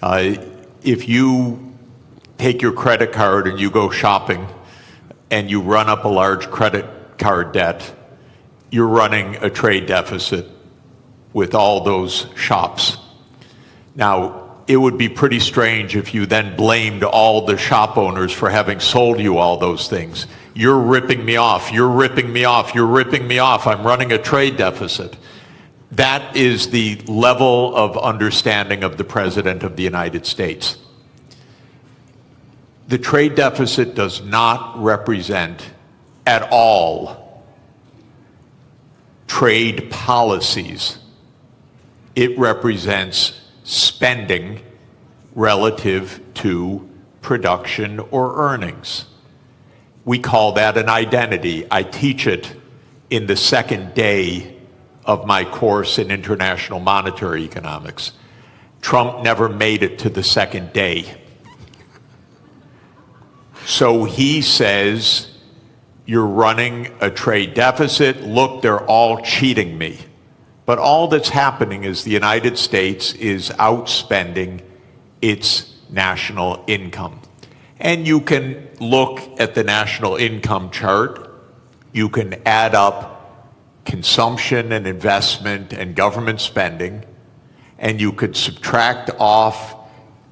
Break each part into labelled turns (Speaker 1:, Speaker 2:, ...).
Speaker 1: If you take your credit card and you go shopping and you run up a large credit card debt, you're running a trade deficit with all those shops. Now, it would be pretty strange if you then blamed all the shop owners for having sold you all those things. You're ripping me off, you're ripping me off, you're ripping me off, I'm running a trade deficit. That is the level of understanding of the President of the United States. The trade deficit does not represent at all trade policies. It represents spending relative to production or earnings. We call that an identity. I teach it in the second day of my course in international monetary economics. Trump never made it to the second day. So he says, you're running a trade deficit. Look, they're all cheating me. But all that's happening is the United States is outspending its national income. And you can look at the national income chart. You can add up consumption and investment and government spending, and you could subtract off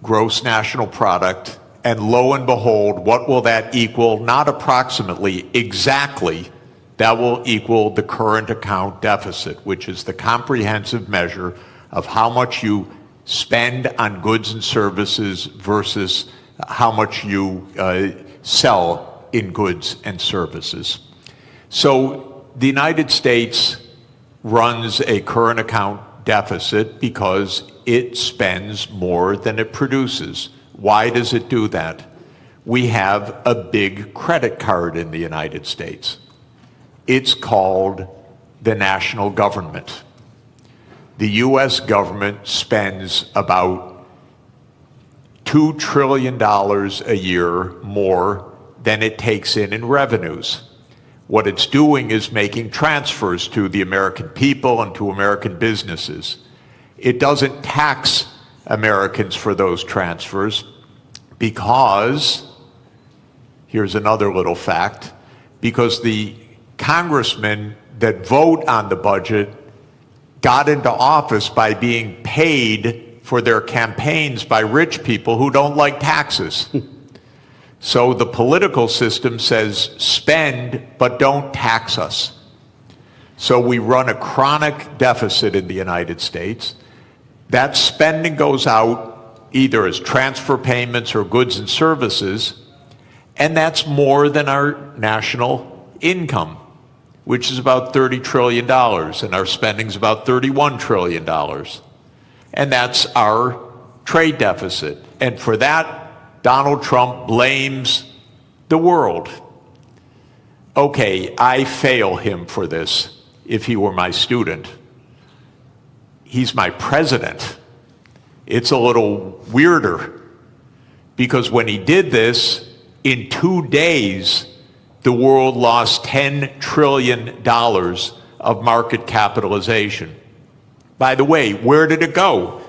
Speaker 1: gross national product, and lo and behold, what will that equal? Not approximately, exactly. That will equal the current account deficit, which is the comprehensive measure of how much you spend on goods and services versus how much you sell in goods and services. So the United States runs a current account deficit because it spends more than it produces. Why does it do that? We have a big credit card in the United States. It's called the national government. The US government spends about $2 trillion a year more than it takes in revenues. What it's doing is making transfers to the American people and to American businesses. It doesn't tax Americans for those transfers because, here's another little fact, because the congressmen that vote on the budget got into office by being paid for their campaigns by rich people who don't like taxes. So the political system says spend, but don't tax us. So we run a chronic deficit in the United States. That spending goes out either as transfer payments or goods and services, and that's more than our national income, which is about $30 trillion, and our spending is about $31 trillion. And that's our trade deficit. And for that, Donald Trump blames the world. Okay, I fail him for this if he were my student. He's my president. It's a little weirder because when he did this, in 2 days, the world lost $10 trillion of market capitalization. By the way, where did it go?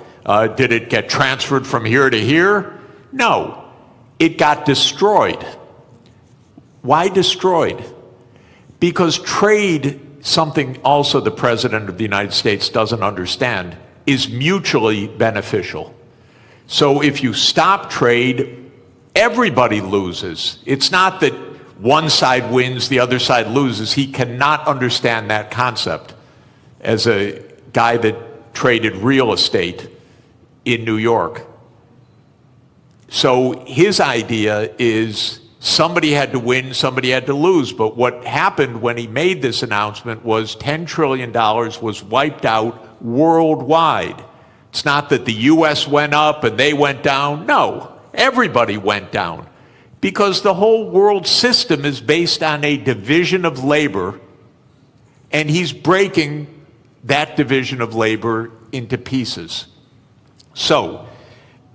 Speaker 1: Did it get transferred from here to here? No, it got destroyed. Why destroyed? Because trade, something also the President of the United States doesn't understand, is mutually beneficial. So if you stop trade, everybody loses. It's not that one side wins, the other side loses. He cannot understand that concept as a guy that traded real estate in New York. So his idea is somebody had to win, somebody had to lose. But what happened when he made this announcement was $10 trillion was wiped out worldwide. It's not that the US went up and they went down. No, everybody went down. Because the whole world system is based on a division of labor, and he's breaking that division of labor into pieces. So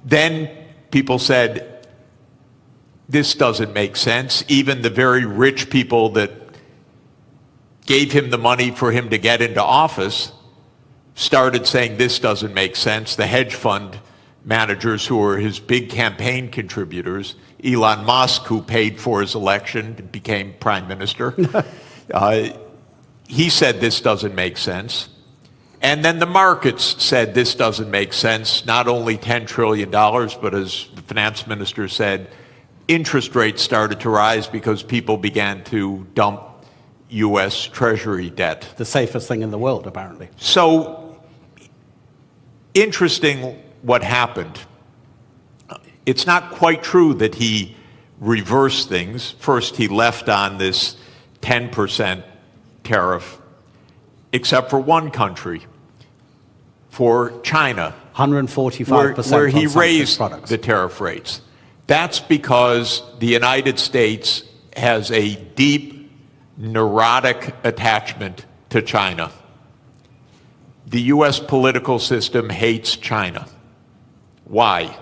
Speaker 1: then people said, this doesn't make sense. Even the very rich people that gave him the money for him to get into office started saying this doesn't make sense. The hedge fund managers who were his big campaign contributors. Elon Musk, who paid for his election, became prime minister. He said this doesn't make sense. And then the markets said this doesn't make sense. Not only $10 trillion, but as the finance minister said, interest rates started to rise because people began to dump U.S. Treasury debt.
Speaker 2: The safest thing in the world, apparently.
Speaker 1: So, interesting what happened. It's not quite true that he reversed things. First, he left on this 10% tariff, except for one country, for China,
Speaker 2: 145%
Speaker 1: where he
Speaker 2: on
Speaker 1: raised
Speaker 2: products.
Speaker 1: the tariff rates. That's because the United States has a deep, neurotic attachment to China. The U.S. political system hates China. Why?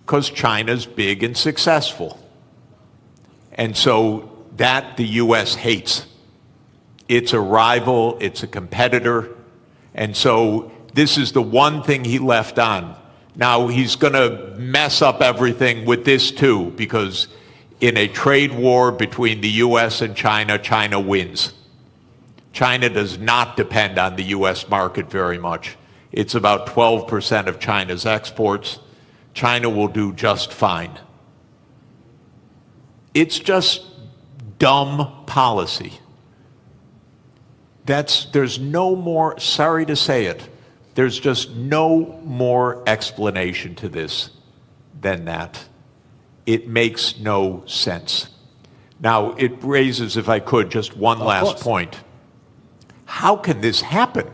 Speaker 1: Because China's big and successful. And so that the U.S. hates. It's a rival, it's a competitor, and so this is the one thing he left on. Now he's going to mess up everything with this too, because in a trade war between the U.S. and China, China wins. China does not depend on the U.S. market very much. It's about 12% of China's exports. China will do just fine. It's just dumb policy. There's no more, sorry to say it, there's just no more explanation to this than that. It makes no sense. Now, it raises, if I could, just one last point. How can this happen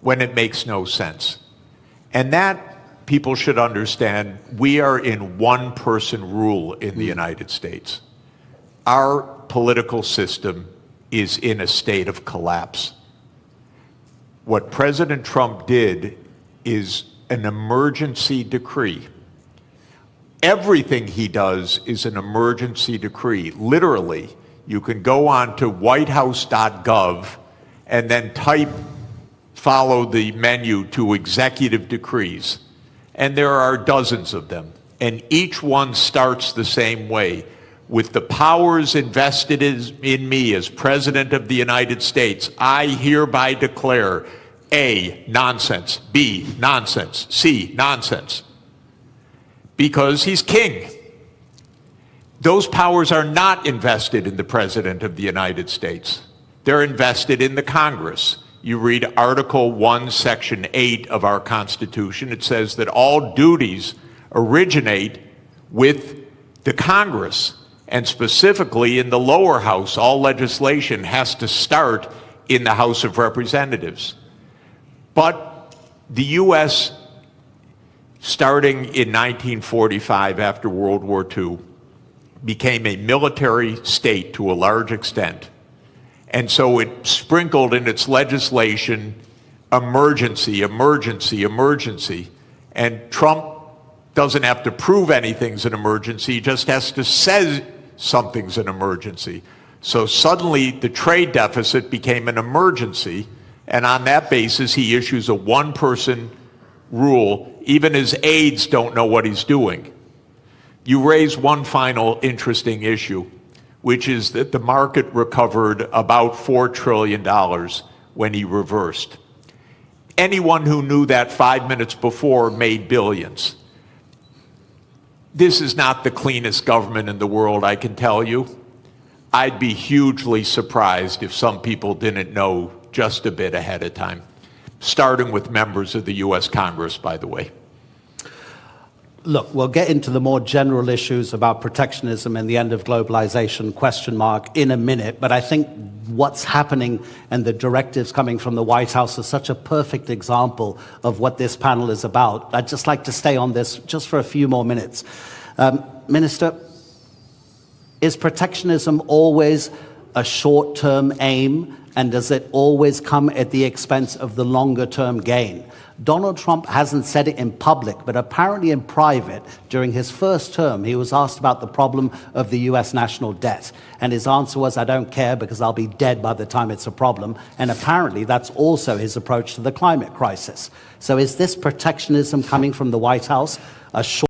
Speaker 1: when it makes no sense? And that people should understand, we are in one-person rule in the United States. Our political system is in a state of collapse. What President Trump did is an emergency decree. Everything he does is an emergency decree. Literally, you can go on to whitehouse.gov and then follow the menu to executive decrees. And there are dozens of them. And each one starts the same way. With the powers invested in me as President of the United States, I hereby declare A, nonsense, B, nonsense, C, nonsense. Because he's king. Those powers are not invested in the President of the United States. They're invested in the Congress. You read Article 1, Section 8 of our Constitution. It says that all duties originate with the Congress. And specifically in the lower house, all legislation has to start in the House of Representatives. But the U.S., starting in 1945 after World War II, became a military state to a large extent. And so it sprinkled in its legislation emergency, emergency, emergency. And Trump doesn't have to prove anything's an emergency, he just has to say something's an emergency. So suddenly the trade deficit became an emergency, and on that basis he issues a one-person rule. Even his aides don't know what he's doing. You raise one final interesting issue, which is that the market recovered about $4 trillion when he reversed. Anyone who knew that 5 minutes before made billions. This is not the cleanest government in the world, I can tell you. I'd be hugely surprised if some people didn't know just a bit ahead of time, starting with members of the U.S. Congress, by the way.
Speaker 2: Look, we'll get into the more general issues about protectionism and the end of globalization, question mark, in a minute. But I think what's happening and the directives coming from the White House is such a perfect example of what this panel is about. I'd just like to stay on this just for a few more minutes. Minister, is protectionism always a short-term aim, and does it always come at the expense of the longer-term gain? Donald Trump hasn't said it in public, but apparently in private, during his first term, he was asked about the problem of the US national debt. And his answer was, I don't care because I'll be dead by the time it's a problem. And apparently that's also his approach to the climate crisis. So is this protectionism coming from the White House a short